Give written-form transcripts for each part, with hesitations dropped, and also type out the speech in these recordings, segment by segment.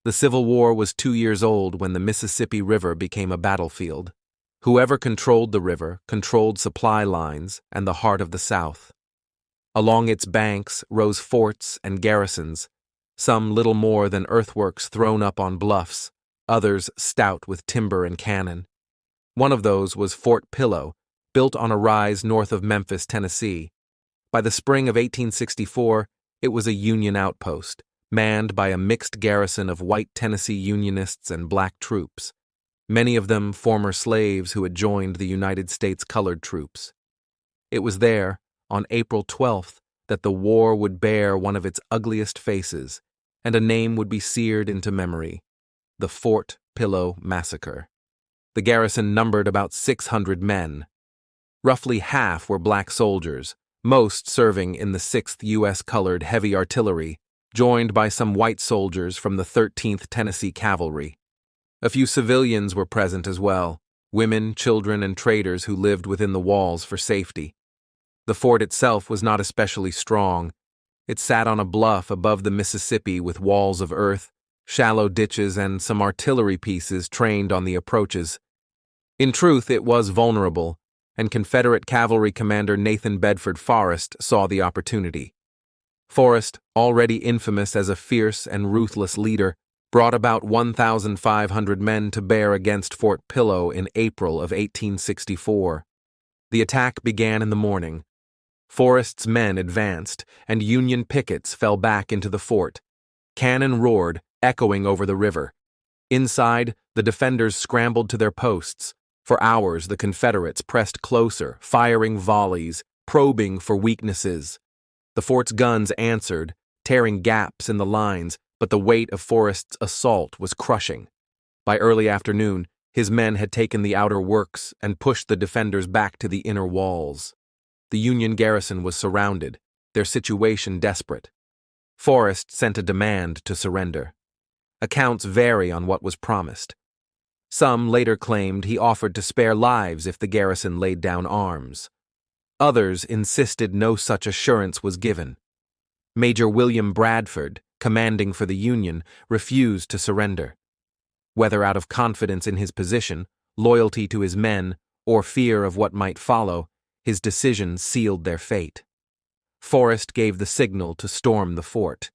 The Civil War was 2 years old when the Mississippi River became a battlefield. Whoever controlled the river controlled supply lines and the heart of the South. Along its banks rose forts and garrisons, some little more than earthworks thrown up on bluffs, others stout with timber and cannon. One of those was Fort Pillow, built on a rise north of Memphis, Tennessee. By the spring of 1864, it was a Union outpost, manned by a mixed garrison of white Tennessee Unionists and black troops, many of them former slaves who had joined the United States colored troops. It was there, on April 12th, that the war would bear one of its ugliest faces, and a name would be seared into memory: the Fort Pillow Massacre. The garrison numbered about 600 men. Roughly half were black soldiers, most serving in the 6th U.S. Colored Heavy Artillery, joined by some white soldiers from the 13th Tennessee Cavalry. A few civilians were present as well, women, children, and traders who lived within the walls for safety. The fort itself was not especially strong. It sat on a bluff above the Mississippi with walls of earth, shallow ditches, and some artillery pieces trained on the approaches. In truth, it was vulnerable, and Confederate Cavalry Commander Nathan Bedford Forrest saw the opportunity. Forrest, already infamous as a fierce and ruthless leader, brought about 1,500 men to bear against Fort Pillow in April of 1864. The attack began in the morning. Forrest's men advanced, and Union pickets fell back into the fort. Cannon roared, echoing over the river. Inside, the defenders scrambled to their posts. For hours, the Confederates pressed closer, firing volleys, probing for weaknesses. The fort's guns answered, tearing gaps in the lines, but the weight of Forrest's assault was crushing. By early afternoon, his men had taken the outer works and pushed the defenders back to the inner walls. The Union garrison was surrounded, their situation desperate. Forrest sent a demand to surrender. Accounts vary on what was promised. Some later claimed he offered to spare lives if the garrison laid down arms. Others insisted no such assurance was given. Major William Bradford, commanding for the Union, refused to surrender. Whether out of confidence in his position, loyalty to his men, or fear of what might follow, his decision sealed their fate. Forrest gave the signal to storm the fort.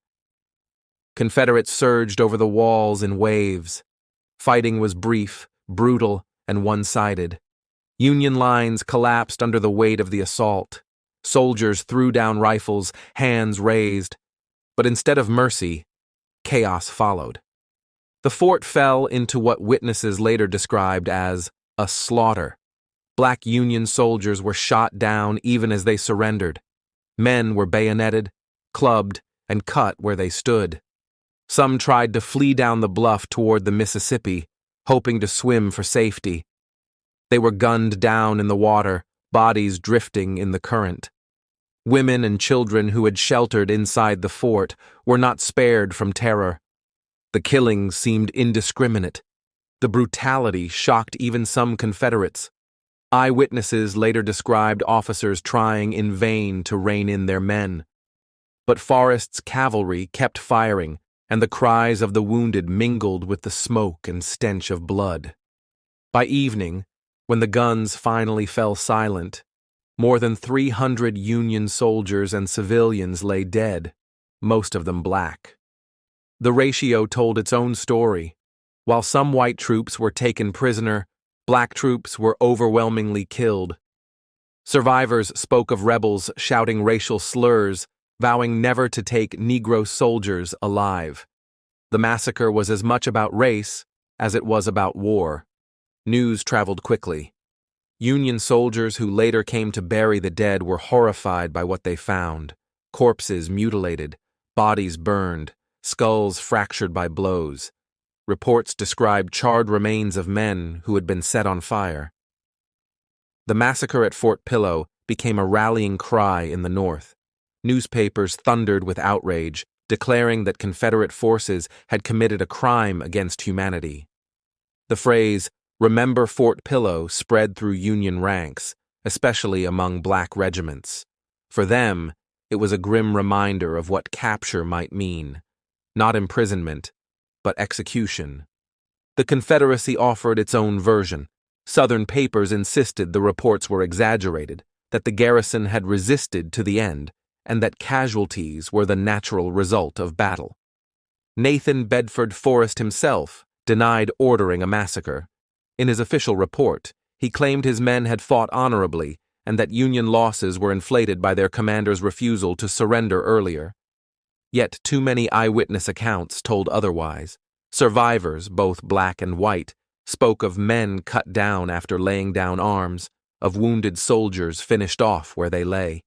Confederates surged over the walls in waves. Fighting was brief, brutal, and one-sided. Union lines collapsed under the weight of the assault. Soldiers threw down rifles, hands raised. But instead of mercy, chaos followed. The fort fell into what witnesses later described as a slaughter. Black Union soldiers were shot down even as they surrendered. Men were bayoneted, clubbed, and cut where they stood. Some tried to flee down the bluff toward the Mississippi, hoping to swim for safety. They were gunned down in the water, bodies drifting in the current. Women and children who had sheltered inside the fort were not spared from terror. The killings seemed indiscriminate. The brutality shocked even some Confederates. Eyewitnesses later described officers trying in vain to rein in their men. But Forrest's cavalry kept firing, and the cries of the wounded mingled with the smoke and stench of blood. By evening, when the guns finally fell silent, more than 300 Union soldiers and civilians lay dead, most of them black. The ratio told its own story. While some white troops were taken prisoner, black troops were overwhelmingly killed. Survivors spoke of rebels shouting racial slurs, vowing never to take Negro soldiers alive. The massacre was as much about race as it was about war. News traveled quickly. Union soldiers who later came to bury the dead were horrified by what they found: corpses mutilated, bodies burned, skulls fractured by blows. Reports described charred remains of men who had been set on fire. The massacre at Fort Pillow became a rallying cry in the North. Newspapers thundered with outrage, declaring that Confederate forces had committed a crime against humanity. The phrase, "Remember Fort Pillow," spread through Union ranks, especially among black regiments. For them, it was a grim reminder of what capture might mean: not imprisonment, but execution. The Confederacy offered its own version. Southern papers insisted the reports were exaggerated, that the garrison had resisted to the end, and that casualties were the natural result of battle. Nathan Bedford Forrest himself denied ordering a massacre. In his official report, he claimed his men had fought honorably and that Union losses were inflated by their commander's refusal to surrender earlier. Yet too many eyewitness accounts told otherwise. Survivors, both black and white, spoke of men cut down after laying down arms, of wounded soldiers finished off where they lay.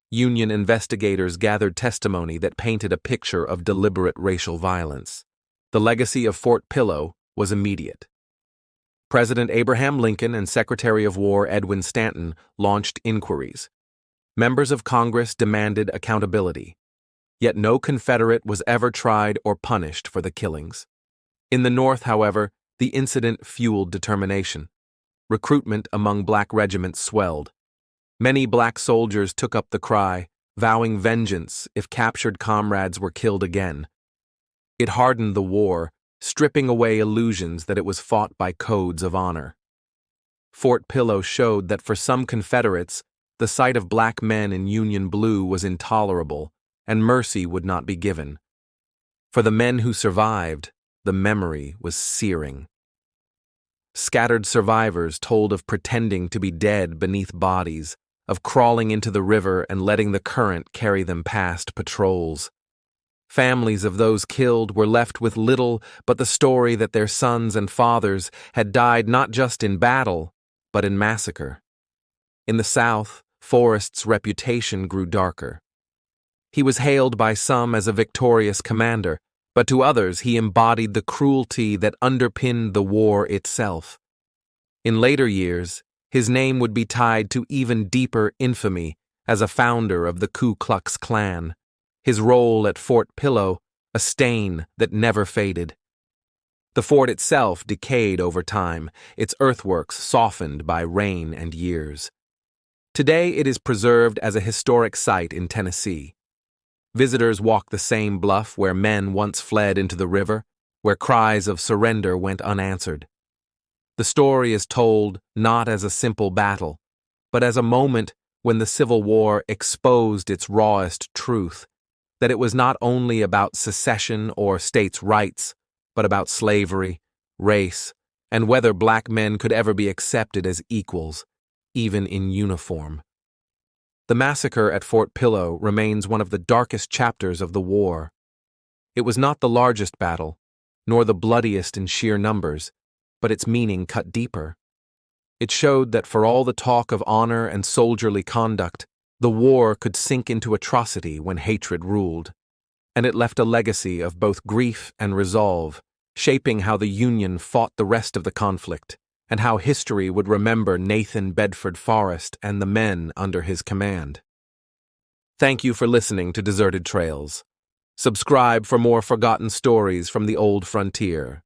Union investigators gathered testimony that painted a picture of deliberate racial violence. The legacy of Fort Pillow was immediate. President Abraham Lincoln and Secretary of War Edwin Stanton launched inquiries. Members of Congress demanded accountability. Yet no Confederate was ever tried or punished for the killings. In the North, however, the incident fueled determination. Recruitment among black regiments swelled. Many black soldiers took up the cry, vowing vengeance if captured comrades were killed again. It hardened the war, stripping away illusions that it was fought by codes of honor. Fort Pillow showed that for some Confederates, the sight of black men in Union blue was intolerable, and mercy would not be given. For the men who survived, the memory was searing. Scattered survivors told of pretending to be dead beneath bodies, of crawling into the river and letting the current carry them past patrols. Families of those killed were left with little but the story that their sons and fathers had died not just in battle, but in massacre. In the South, Forrest's reputation grew darker. He was hailed by some as a victorious commander, but to others he embodied the cruelty that underpinned the war itself. In later years, his name would be tied to even deeper infamy as a founder of the Ku Klux Klan. His role at Fort Pillow, a stain that never faded. The fort itself decayed over time, its earthworks softened by rain and years. Today it is preserved as a historic site in Tennessee. Visitors walk the same bluff where men once fled into the river, where cries of surrender went unanswered. The story is told not as a simple battle, but as a moment when the Civil War exposed its rawest truth, that it was not only about secession or states' rights, but about slavery, race, and whether black men could ever be accepted as equals, even in uniform. The massacre at Fort Pillow remains one of the darkest chapters of the war. It was not the largest battle, nor the bloodiest in sheer numbers, but its meaning cut deeper. It showed that for all the talk of honor and soldierly conduct, the war could sink into atrocity when hatred ruled, and it left a legacy of both grief and resolve, shaping how the Union fought the rest of the conflict, and how history would remember Nathan Bedford Forrest and the men under his command. Thank you for listening to Deserted Trails. Subscribe for more forgotten stories from the old frontier.